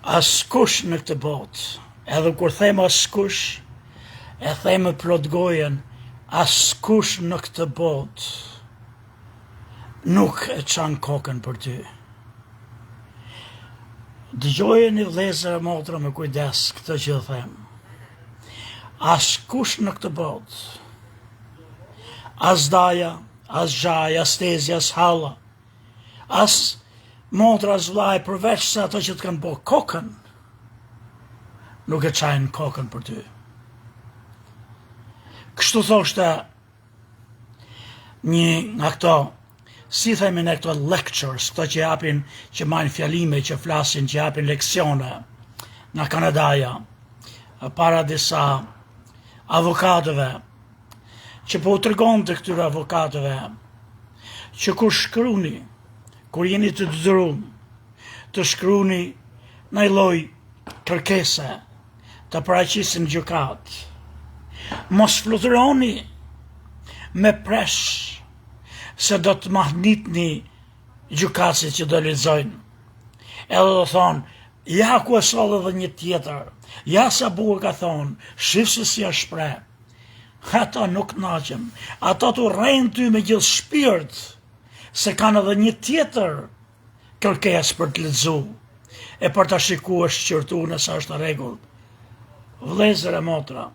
Askush në këtë botë, edhe kur them askush, e them me plot gojen, askush në këtë botë nuk e çan kokën për ty. Dëgjojeni vëllezër e motra me kujdes këtë që them. Askush në këtë botë, as daja, as zhaj, as tezi, as halla, as motra, as vllaj, përveç se ato që të kanë bo kokën, nuk e çajnë kokën për ty. Kështu thoshte një nga këto, si themi në këto lectures, këto që japin, që majnë fjalime, që flasin, që japin leksione nga Kanadaja, para disa avokatëve, që po u tregon të këtyre avokatëve, që kur shkruni, kur jeni të dëzërum, të shkruni në lloj kërkese, të paraqisin gjykat, mos fluturoni me presh, se do të mahnitni gjykasit që do lexojnë. Edhe do thonë, ja ku e soll edhe një tjetër, ja sa bukur ka thonë, shif se si është shpreh. Ata nuk naqen, ata të rrejnë ty me gjithë shpirt, se kanë edhe një tjetër kërkesë për të lexu, e për të shikuar shqyrtu nëse është rregull. Vëllezër e motra,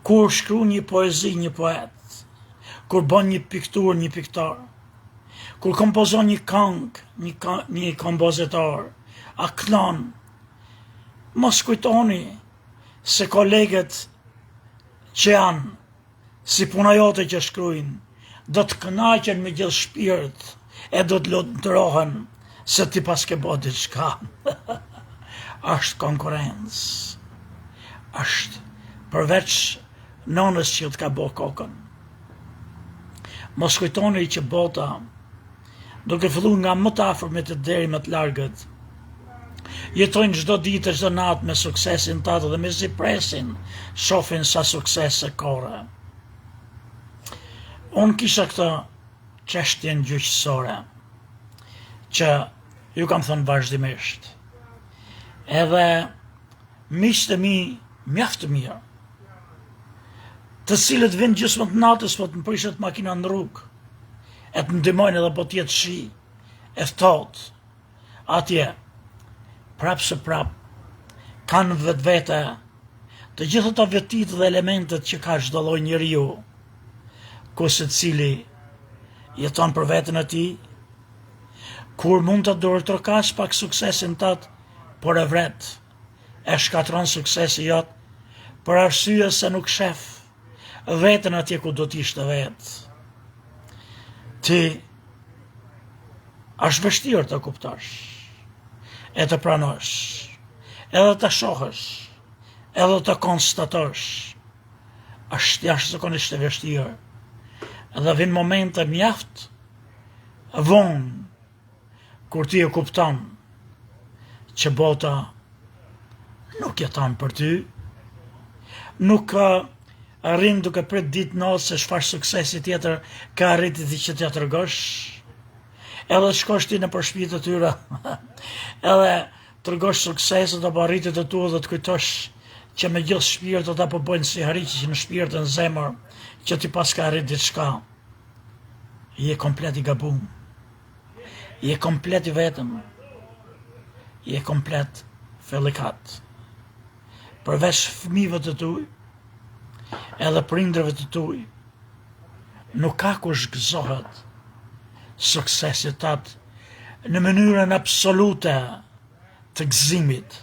kur shkruan një poezi një poet, kur bën një piktur një piktor, kur kompozon një këngë një kompozitor, a kënon, mos kujtoni se kolegët që janë si puna jote që shkruajnë, do të kënaqen me gjithë shpirt e do të lutërohen se ti pas ke bërë diçka. Është konkurrencë. Është përveç nonës që të ka bërë kokën. Mos kujtoni që bota, duke filluar nga më të afërmit deri më të largët, jetojnë çdo ditë, çdo natë me suksesin tatë dhe me si presin, shohin sa suksese kore. Unë kisha këtë çështjen gjyqësore, që ju kam thënë vazhdimisht. Edhe miqtë e mi mjaft të mirë, të cilët vinë gjysmë të natës po të më prishet makina në rrugë, e të ndihmojnë edhe po tjetë shi, e ftohtë, atje, prapë se prapë, kanë vetvete të gjithë ato vetit dhe elementet që ka çdo lloj njeriu, ku secili jeton për veten e tij, kur mund të dorëtrokash pak suksesin tat, por e vret, e shkatron suksesi jot, për arsye se nuk shef veten atje ku do t'ishte vetë. Ti është vështirë të kuptosh, e të pranosh, edhe të shohësh, edhe të konstatosh, është jashtëzakonisht e vështirë. Edhe vin momente mjaft vonë kur ti e kupton që bota nuk jeton për ty, nuk arrin duke prit ditë natë se çfarë suksesi tjetër ka arriti ti që t'ja tregosh, edhe shkosh ti në shtëpi të tyre, edhe tregosh sukseset apo arritjet e tua dhe të kujtosh që me gjithë shpirtin apo bëjnë si harriqi në shpirtin, në zemër, që ti pas ka arrit diçka. Je komplet i gabum. Je komplet i vetëm. Je komplet fellikat. Përveç fëmijëve të tuaj, edhe prindërve të tuaj, nuk ka kush gëzohet suksesit tat në mënyrën absolute të gëzimit.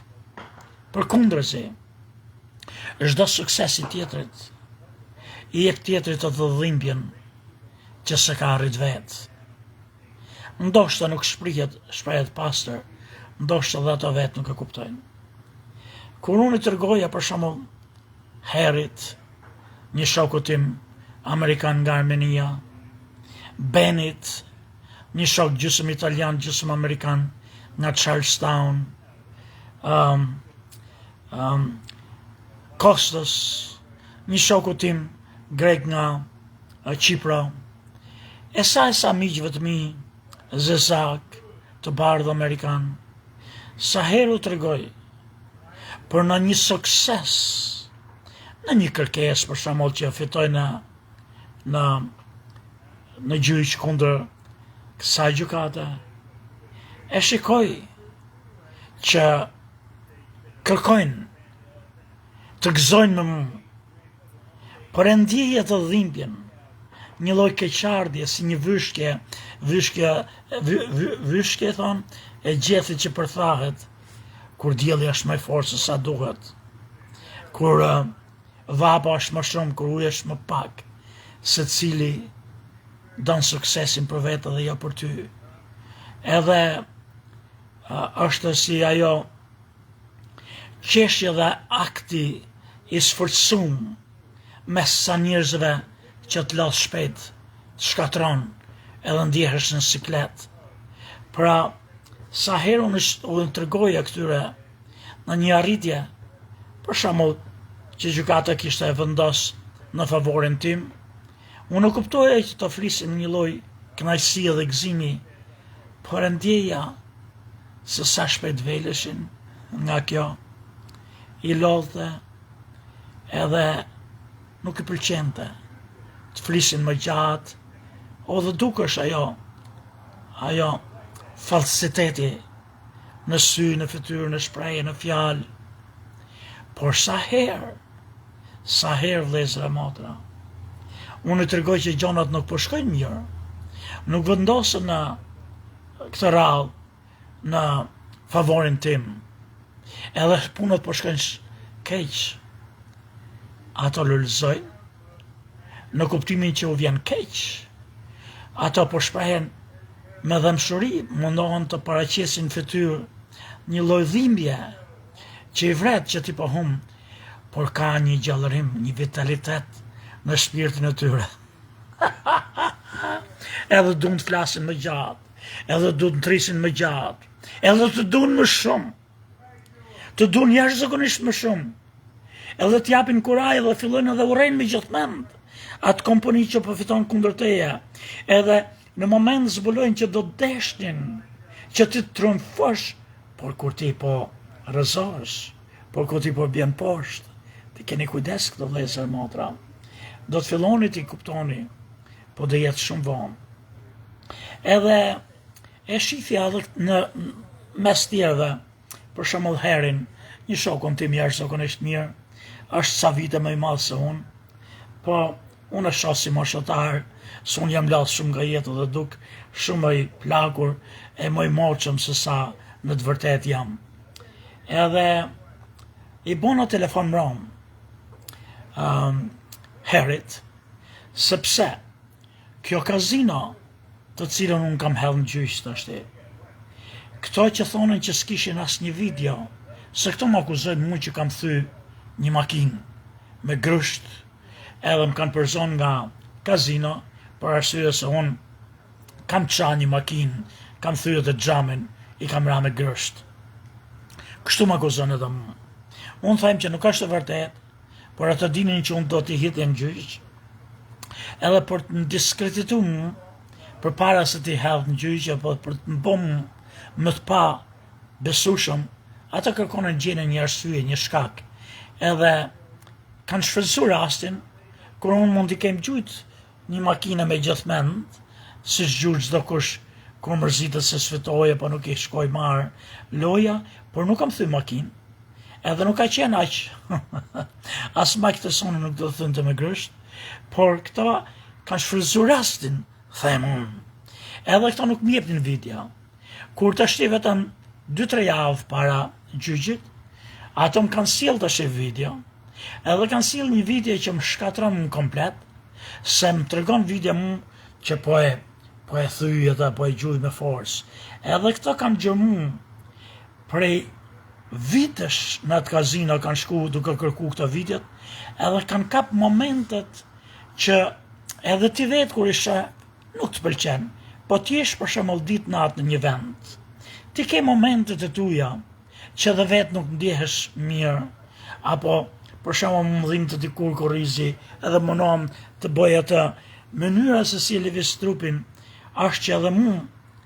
Përkundërzi, çdo suksesi tjetrit i jep tjetrit të dhimbjen që se ka arrit vetë. Ndoshta nuk shprehet pastër, ndoshta dhe ato vetë nuk e kuptojnë. Kur unë i tregoja për shembull Herit, një shoku tim amerikan nga Armenia, Benit, një shok gjysmë italian, gjysmë amerikan nga Charlestown, Kostos, një shoku tim grek nga Qipro, e sa miqve të mi, zezak, të bardhë amerikan, sa herë u tregoj për në një sukses, në një kërkesë për shembull që fitoj në gjyq kundër kësaj gjykate, e shikoj që kërkojnë të gëzojnë me mua, por e ndjeja të dhimbjen, një lloj keqardhje, si një vyshkje thon, e gjethit që përthahet kur dielli është më i fortë se sa duhet, kur vapa është më shumë, kur uji është më pak, secili don suksesin për vetë dhe jo për ty. Edhe është si ajo qeshje dhe akti i sforcum mes sa njerëzve që të lodh shpejt, të shkatron, edhe ndjehesh në siklet. Pra, sa herë unë tregoja këtyre në një arritje, për shembull që gjykata kishte e vendos në favorin tim, unë nuk kuptoja që të flisim një lloj kënaqësie dhe gëzimi, por e ndjeja se sa shpejt veleshin nga kjo, i lodhte edhe nuk i pëlqente të flisin më gjatë, o dhe dukesh ajo falsiteti në sy, në fytyrë, në shprehje, në fjalë. Por sa herë vëllezër e motra, unë i tregoj që gjonat nuk po shkojnë mirë, nuk vendosen në këtë radhë në favorin tim, edhe punët po shkojnë keq, ato lulëzojnë, në kuptimin që u vjen keq, ato po shprehen me dëmshuri, mundohen të paraqesin fytyrë një lloj dhimbje që i vret që ti po hum, por ka një gjallërim, një vitalitet në shpirtin e tyre. Edhe duan të flasin më gjatë, edhe duan të trisin më gjatë, edhe të duan më shumë, të duan jashtëzakonisht më shumë, edhe të japin kuraj dhe fillojnë edhe urrejnë me gjithmend atë kompani që përfiton kundër teje, edhe në moment zbulojnë që do deshnin që ti të triumfosh, por kur ti po rrëzohesh, por kur ti po bjen poshtë, ti keni kujdes këto vëllezër motra, do të filloni ti kuptoni, po do jetë shumë vonë. Edhe e shifja edhe në mes tjerëve, për shembull Herin, një shokun tim jashtëzakonisht mirë, është sa vite më i madh se unë, po unë e shoh si moshatar, se unë jam lodh shumë nga jeta dhe duk shumë i plakur e më i moqëm se sa në të vërtet jam. Edhe i bona telefon mram Herit, sepse kjo kazino të cilën unë kam hedhë në gjyq tashti, këto që thonin që s'kishin as një video, se këto më akuzojnë mu që kam thy një makinë me grësht, edhe më kanë përzon nga kazino, për arsye se unë kam qa një makinë, kam thyë dhe xhamin, i kam ra me grësht. Kështu më akuzon edhe mu. Unë thajmë që nuk është e vërtet, por atë dinin që unë do t'i hitje në gjyq, edhe për të më diskreditu mu, për para se t'i hedhë në gjyq, apo për të më bom më të pa besushëm, ata kërkonën gjene një arsye, një shkak, edhe kanë shfrytzuar rastin, kur unë mund t'i kem gjujt një makine me gjithmend, si gjujt çdo kush, kur mërzitet se sfitoje, po nuk i shkoj marë loja, por nuk kam thy makinë, edhe nuk ka qenë aq, as ma këtë sonë nuk do të thënë të me grësht, por këta kanë shfrytzuar rastin, them unë. Edhe këta nuk më jepnin video. Kur të shti vetëm 2-3 javë para gjyqit, ato më kanë sjell të shih video, edhe kanë sjell një video që më shkatron më komplet, se më tregon video mu që po e thyj edhe po e gjuj me forcë. Edhe këto kanë gjërmu prej vitesh në atë kazino, kanë shku duke kërku këto videot, edhe kanë kap momentet që edhe ti vetë kur ishe nuk të pëlqen, po ti ish për shembull ditë natë në një vend. Ti ke momentet e tuja që dhe vetë nuk ndjehesh mirë, apo për shembull më dhim të dikur korrizi, edhe mënohem të bëj atë mënyra se si e lëviz trupin, është që edhe mu,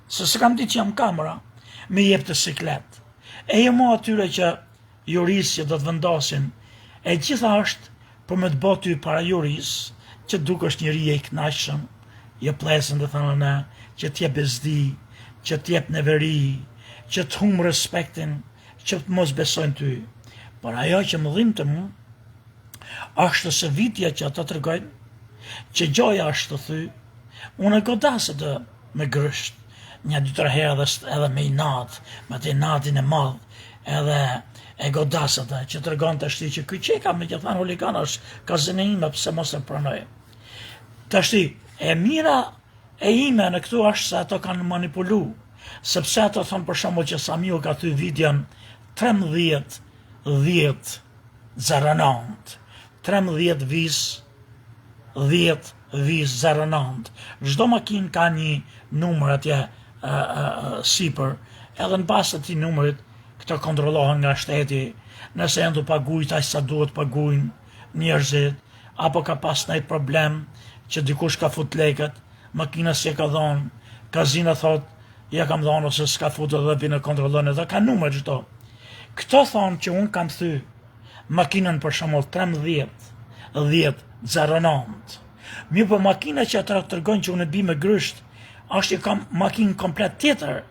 se s'kam ditë që jam kamera, me jep të siklet. E jo mo atyre që jurisë që do të vendosin, e gjitha është për me të boty para jurisë, që duke është njëri e i knashëm, je plesën dhe thënë në, që t'je bezdi, që t'jep neveri, që t'hum respektin, që të mos besojnë ty. Por ajo që më dhimë të mu, është se vitja që ata të rgojnë, që gjoja është të thy, unë e godasë të me grësht, një 2-3 herë edhe me i natë, me të i natin e madhë, edhe e godasë të që të rgonë të shti që këj qeka me që thanë huligan është kazine ime pëse mos e pranoj. Të shti, e mira e ime në këtu është se ato kanë manipulu, sepse ato thonë për shumë që Samiu ka thy videon 13-10 09, 13 vis 10 vis 09. Çdo makinë ka një numër atje sipër, edhe në bas të këtij numrit këto kontrollohen nga shteti, nëse janë të pagujt aq sa duhet pagujnë njerëzit, apo ka pas ndonjë problem që dikush ka fut lekët, makina si e ka dhonë, kazina thot, ja kam dhonë ose s'ka fut edhe bine kontrollon edhe ka numër çdo. Këto thonë që unë kam thy makinën për shembull 13-10-09. Mirë po makina që ata tregojnë që unë e bi me grysht, është kam makinë komplet tjetër.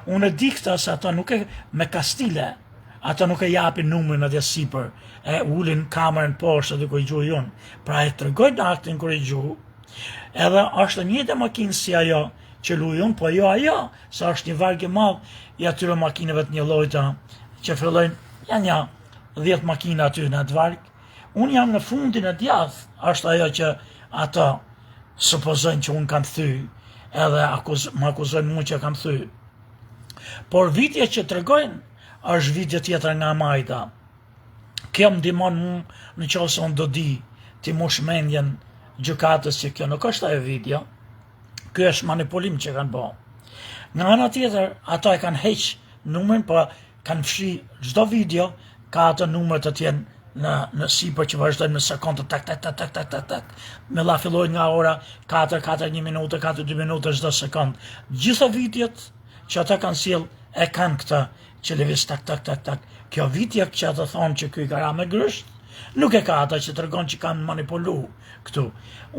Unë e di këta se ata nuk e me kastile, ata nuk e japin numrin atje sipër, e ulin kamerën poshtë dhe ku i gjuhë jonë. Pra e tregojnë aktin kur i gjuhë, edhe është njëjtë makinë si ajo që lujon, po jo ajo, sa është një varg i madh i atyre makinëve të një llojta që fillojnë janë ja 10 makina aty në atë varg. Unë jam në fundin e djathtë, është ajo që ata supozojnë që unë kam thy, edhe më akuzojnë mua që kam thy. Por vitja që tregojnë është vitja tjetër nga majta. Kjo më ndihmon mu në qoftë unë do di ti mush mendjen gjykatës që kjo nuk është ajo video. Ky është manipulim që kanë bërë. Nga ana tjetër, ata e kanë heq numrin, po kanë fshi çdo video ka ato numrat të tjenë në sipër që vazhdojnë me sekonda tak. Me la fillojnë nga ora 4, 1 minutë, 4, 2 minutë çdo sekond. Gjitha videot që ata kanë sjell e kanë këtë që lëviz tak. Kjo vitja që ata thonë që ky ka ra me grysht, nuk e ka ata që tregon që kanë manipulu këtu.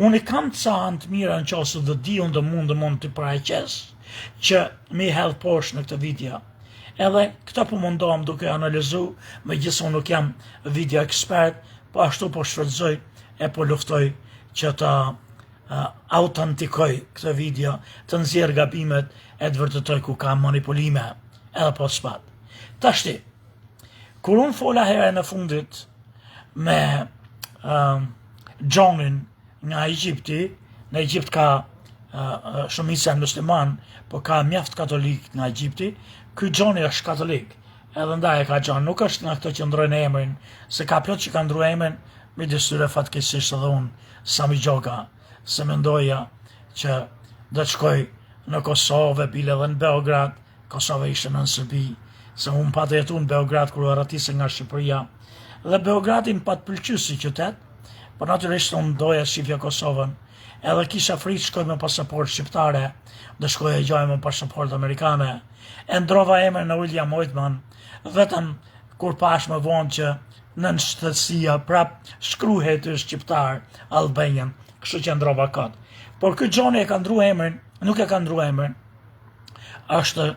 Unë kam ca anë të mira në qoftë do di unë do mund të paraqes që mi hedh poshtë në këtë video. Edhe këta po mundohem duke analizu, megjithëse unë nuk jam video ekspert, po ashtu po shfrytëzoj e po luftoj që ta autentikoj këtë video, të nxjerr gabimet e të vërtetoj ku ka manipulime, edhe po s'pat. Tashti, kur unë fola herë në fundit me Gjonin nga Egjipti, në Egjipt ka shumica musliman, po ka mjaft katolik nga Egjipti, ky Gjoni është katolik, edhe ndaj e ka Gjon, nuk është nga këto që ndrojnë emrin, se ka plot që ka ndru emrin, me dysyre fatkeqësisht edhe unë, Sami Gjoga, se mendoja që do të shkoj në Kosovë, bile dhe në Beograd, Kosova ishte në Serbi, se unë pa të jetu në Beograd kër u ratise nga Shqipëria, dhe Beogradin pa të pëlqy si qytet, por natyrisht unë doja shifja Kosovën, edhe kisha frikë shkoj me pasaport shqiptare, dhe shkoj e gjoj me pasaport amerikane, e ndrova emrin në William Oitman, vetëm kur pash më vonë që në shtetësia prap shkruhet të shqiptar Albanian, kështu që ndrova këtë. Por këtë Gjoni e ka ndru emrin, nuk e ka ndru emrin, është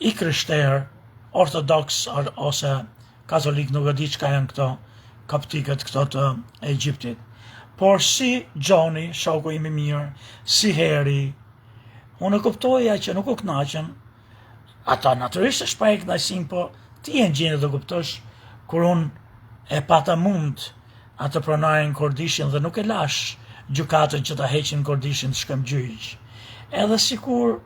i krishterë, ortodoks ose katolik, nuk e di çka janë këto koptikët këto të Egjiptit. Por si Gjoni, shoku im i mirë, si Heri, unë e kuptoja që nuk u kënaqën, ata natyrisht e shpreh kënaqësinë, po ti e gjeni të kuptosh kur unë e pata mund atë pronarin Kordishin dhe nuk e lash gjykatën që ta heqin Kordishin të shkëm gjyq. Edhe sikur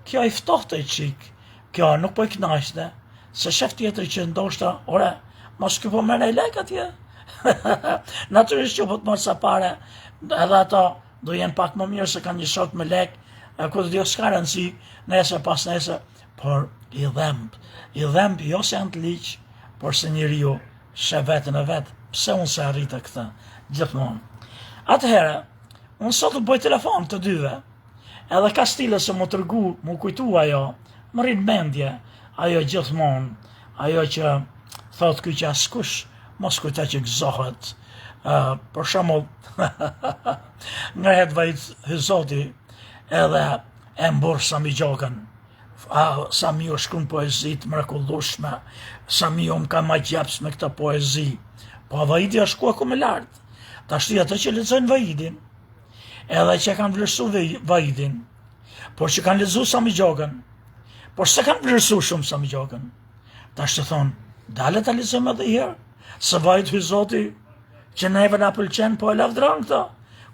kjo i ftohte çik, kjo nuk po i kënaqte, se shef tjetër që ndoshta, ore, mos ky po merr lek atje. Natyrisht që po të marrë sa pare, edhe ato do jenë pak më mirë se kanë një shok me lek, ku të dio s'ka rëndësi, nesër pas nesër, por i dhemb jo se janë të liq, por se njeriu sheh vetën e vet, pse unë se arrita këtë, gjithmonë. Atëherë, unë sot të bëj telefon të dyve, edhe ka stile se më tërgu, më kujtu ajo, më rritë mendje, ajo gjithmonë, ajo që thot ky që askush mos kujta që gëzohet. Për shembull, ngrehet vajt Zoti edhe e mbor Sami Gjokën. Sami u shkruan poezi të mrekullueshme, Sami u më ka magjaps me këtë poezi. Po Vajidi është ku më lart. Tash ato që lexojnë Vajidin, edhe që kanë vlerësuar Vajidin, por që kanë lexuar Sami Gjokën, por se kanë vlerësuar shumë Sami Gjokën. Tash të thonë, dale ta lexojmë edhe herë, se vajt Zoti që neve na pëlqen, po e lavdron këto.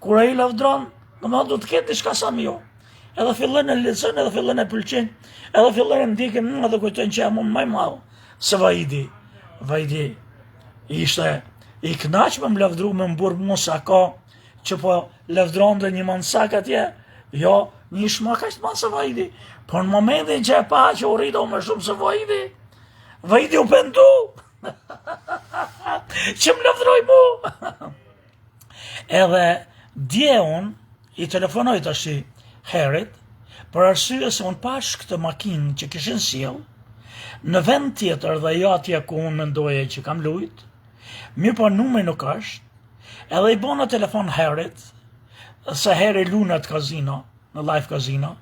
Kur ai lavdron, domethënë do të ketë diçka Samiu. Edhe fillon e lexon, edhe fillon e pëlqen, edhe fillon e ndjekin edhe kujtojnë që jam më i madh se Vajidi. Vajidi ishte i kënaqur me lavdru me mbur Musa ka që po lavdronte një mansak atje, jo një shmak aq të madh se Vajidi. Por në momentin që e pa që u rritu më shumë se Vajidi u pendu. Që më lavdroj mu. Edhe dje unë i telefonoj tash Herit, për arsye se unë pash këtë makinë që kishin sjell në vend tjetër dhe jo atje ku unë mendoja që kam lujt, mirë po numri nuk është, edhe i bona telefon Herit, se Heri lunat kazino, në live kazino,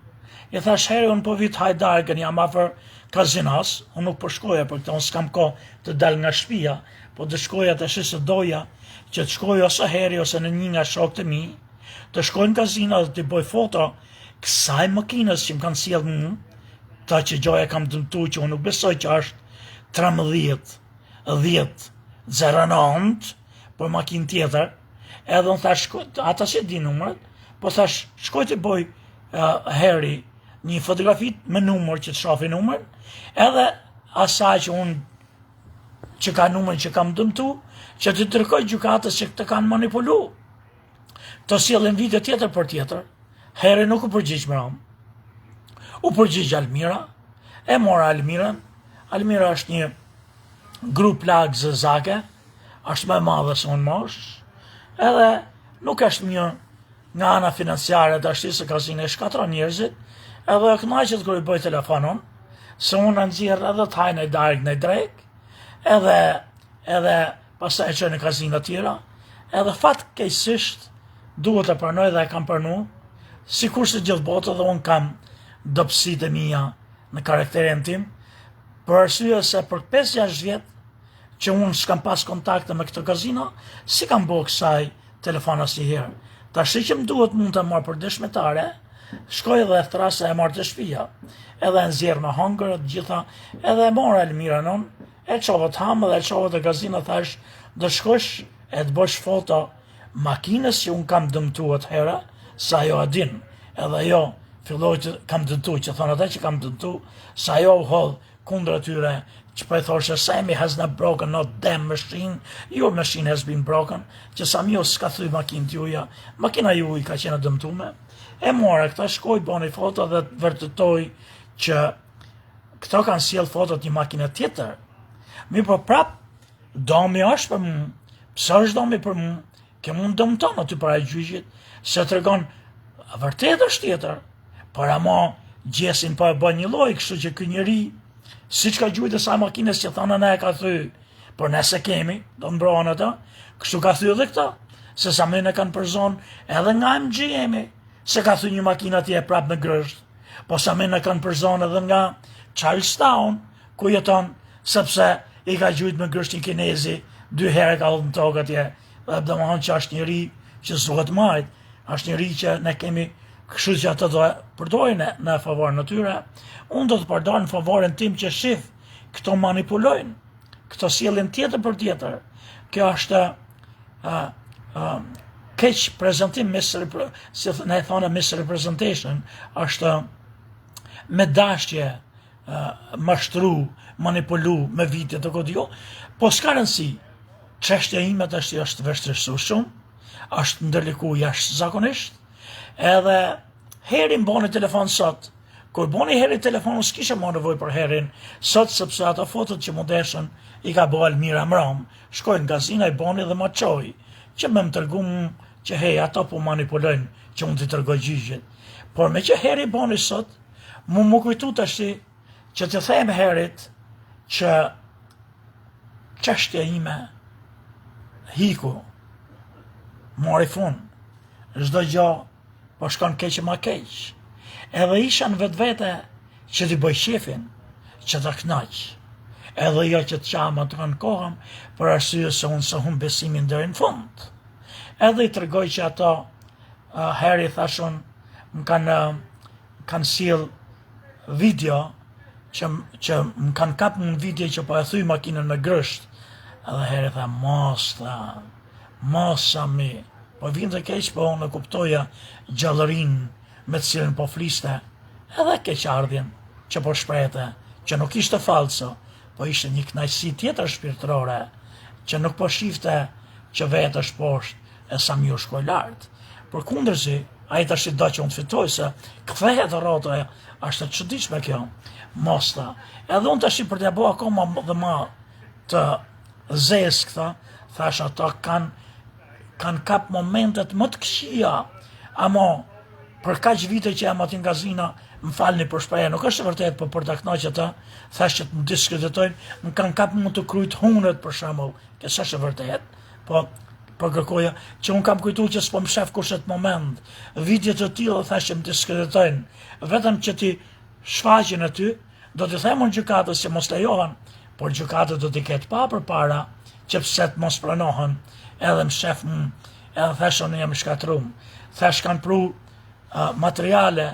i thash Heri unë po vit hajdarkën jam afër kazinos, unë nuk po shkoja për këtë, unë s'kam ko të dal nga shtëpia, po të shkoja të shisë doja që të shkoj ose Heri ose në një nga shokët e mi, të shkojnë kazino dhe të bëj foto kësaj makinës që më kanë sjell më, ta që gjoja kam dëmtu që unë nuk besoj që është 13-10-09, por makinë tjetër, edhe unë thash, ata që di numrat, po thash, shkoj të bëj Heri një fotografi me numër që të shofi numër, edhe asaj që unë që ka numër që kam dëmtu, që të tërkoj gjykatës që të kanë manipulu. Të sjellin video tjetër për tjetër, Heri nuk u përgjigj me ram. U përgjigj Almira, e mora Almirën. Almira është një grup lagë zëzake, është më e madhe se unë mosh, edhe nuk është një nga ana financiare të ashti se kazine shkatron njerëzit, edhe kënaqet kur i bëj telefonon, se unë nxjerr edhe të hajnë e darkë në drejk, edhe pastaj e çoj në kazina tjera, edhe fatkeqësisht duhet të pranoj dhe e kam pranu, sikur se gjithë botë dhe unë kam dobësitë e mia në karakterin tim, për arsye se për 5-6 vjet që unë s'kam pas kontakte me këtë kazino, si kam bërë kësaj telefon asnjëherë. Tash që më duhet mund të marr për dëshmitare, shkoj edhe thrasa e marr të shtëpia, edhe nxjerr me hongër të gjitha, edhe e mora Elmira non, e çova të ham dhe e çova të kazino, thash, do shkosh e të bësh foto makinës që unë kam dëmtuar atëherë, sa ajo e din, edhe ajo filloi që kam dëmtu, që thonë ata që kam dëmtu, sa ajo u hodh kundër atyre, që po e thoshe, Sami has not broken, not damn machine, your machine has been broken, që Sami o s'ka thuj makinë t'juja, makina ju i ka qenë dëmtume, e mora këta, shkoj, boni foto dhe të vërtetoj që këto kanë sjell fotot një makina tjetër, mi po prap, domi është për mu, pësë është domi për mu, ke mund dëmton aty para gjyqit, se të regon, vërtet është tjetër, por ama gjesin pa e bën një loj, kështu që kë njeri, si që ka gjujtë e sa makines që thana ne e ka thy, por nëse kemi, do në bronë ata, kështu ka thy edhe këta, se sa me ne kanë përzon edhe nga MGM-i, se ka thy një makina tje prap në grësht, po sa me ne kanë përzon edhe nga Charlestown, ku jeton, sepse i ka gjujtë me grësht një kinezi, 2 herë ka dhënë tokë atje, dhe më thonë që është njëri që s'duhet majt, është njëri që ne kemi kështu që atë do përdojnë në favorën në tyre, unë do të përdojnë në favorin tim që shif, këto manipulojnë, këto sjellin tjetër për tjetër. Kjo është keq prezentim, si ne thonë misrepresentation, është me dashje mashtru, manipulu me vitje të kodjo, po s'ka rëndësi, çështja ime tash është vështirësuar shumë, është ndërliku jashtëzakonisht, edhe Herin boni telefon sot, kur boni Heri telefon, s'kisha më nevojë për Herin sot, sepse ato fotot që më deshën i ka bo Almira Mram, shkojnë gazina i boni dhe ma qoj, që me më tërgum që hej, ato po manipulojnë që unë t'i tërgoj gjyqit. Por me që Heri boni sot, më kujtu tash që të them Herit që çështja ime hiku, mori fund, çdo gjë po shkon keq e ma keq. Edhe isha në vetvete që t'i bëj shefin, që ta knaq. Edhe jo që të qama të kanë kohëm, për arsye se unë se hum besimin deri në fund. Edhe i tregoj që ato heri thashun më kanë sill video që më kanë kap në video që po e thuj makinën me grësht. Edhe heri tha, mos Sami, po vinë dhe keq, po unë e kuptoja gjallërin me të cilën po fliste, edhe keqardhjen që po shprehte, që nuk ishte falso, po ishte një kënaqësi tjetër shpirtërore, që nuk po shifte që vetë është poshtë e Sami u shkoj lart. Përkundërzi, ai tash do që unë të fitoj se kthehet rrota, është e çuditshme kjo. Mos tha. Edhe unë tash për t'ia bëu akoma dhe më të zez këta, thash ato kanë kap momentet më të këqija, ama për kaq vite që jam aty në gazina, më falni për shprehje, nuk është e vërtet, po për ta kënaqur ata, thash që të më diskreditojnë, më kanë kap më të krujt hunët për shembull, që s'është e vërtet, po kërkoja që unë kam kujtuar që s'po më shef kushet moment. Video të tilla thash që më diskreditojnë, vetëm që ti shfaqen aty, do të them unë gjykatës që mos lejohen, por gjykata do t'i ketë pa përpara që pse të mos pranohen, edhe më shef edhe thash unë jam shkatrum. Thash kanë pru materiale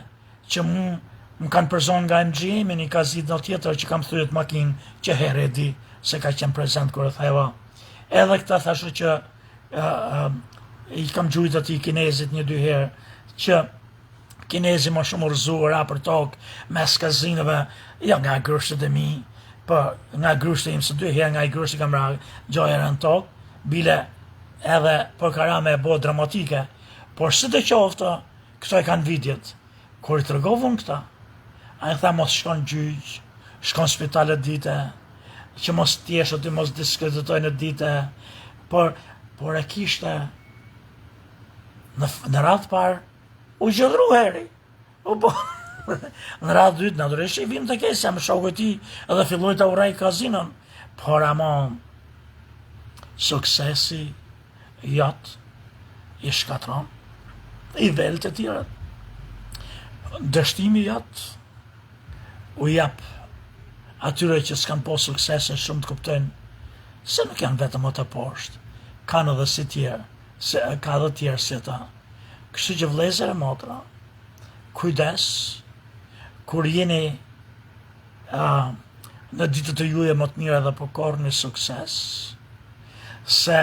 që më kanë përzon nga MGM, një kazit në tjetër që kam thyet makinë që herë e di se ka qenë prezent kërë theva. Edhe këta thashu që i kam gjujt ati kinezit 1-2 herë, që kinezi më shumë rëzuar për tokë, mes kazinëve, jo nga grushtet e mi, për nga grushtet im, së 2 herë nga i grushtet kam ra gjojër në tokë, bile edhe për karame e bo dramatike, por së të qoftë, këto e kanë vidjet. Kur i të rëgovën këta, a i tha mos shkon gjyq, shkon spitalet dite, që mos tjesht aty mos diskreditojnë dite, por e kishte në radhë parë, u gjëdru heri. Në radhë dytë, natyrisht i vim të kesja, më shoku ti edhe filloj të urej kazinën, por ama suksesi jot i shkatron, i vel të tjerët. Dështimi jot u jap atyre që s'kan po suksese shumë të kuptojnë se nuk janë vetëm të poshtë, kanë edhe si tjerë, ka edhe tjerë si ta. Kështu që vëllezër e motra, kujdes, kur jeni në ditët e juaja më të mira dhe po korrni sukses, se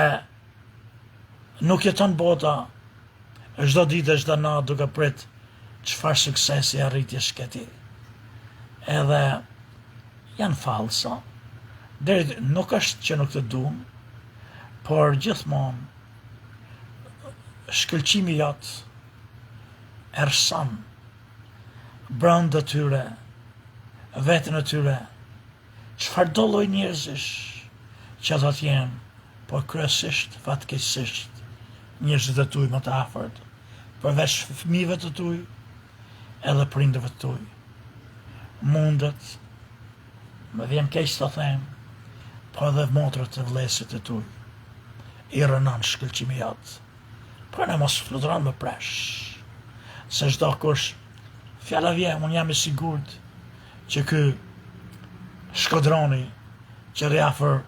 nuk jeton bota çdo ditë çdo natë duke prit çfarë suksesi arritje shketi. Edhe janë falso. Nuk është që nuk të duan, por gjithmonë shkëlqimi jot ersan brenda tyre, vetën e tyre, çfarë do lloj njerëzish që ata jenë, por kryesisht fatkeqësisht njerëzit e tuaj më të afërt, përveç fëmijëve të tuaj, edhe prindërve të tuaj. Mundet, më vjen keq të them, po edhe motrët e vëllezërit e tuaj, i rënon shkëlqimi jot. Por ne mos fluturon më presh, se çdo kush, fjala vjen, unë jam i sigurt që ky shkodroni që rri afër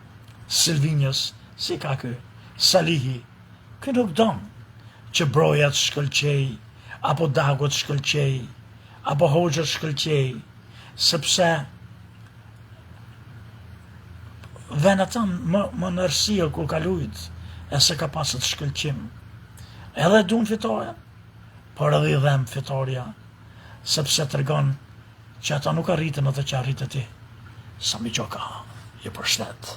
Silvinjës, si ka ky Salihi, ky nuk don që broja të shkëlqej, apo dagu të shkëlqej, apo hoxha të shkëlqej, sepse vjen ata më në rësia kur ka lujt, e se ka pasur të shkëlqim. Edhe duan fitore, por edhe i dhem fitoria, sepse tregon që ata nuk arritën atë që arritën ti. Sami Gjoka, ju përshtet.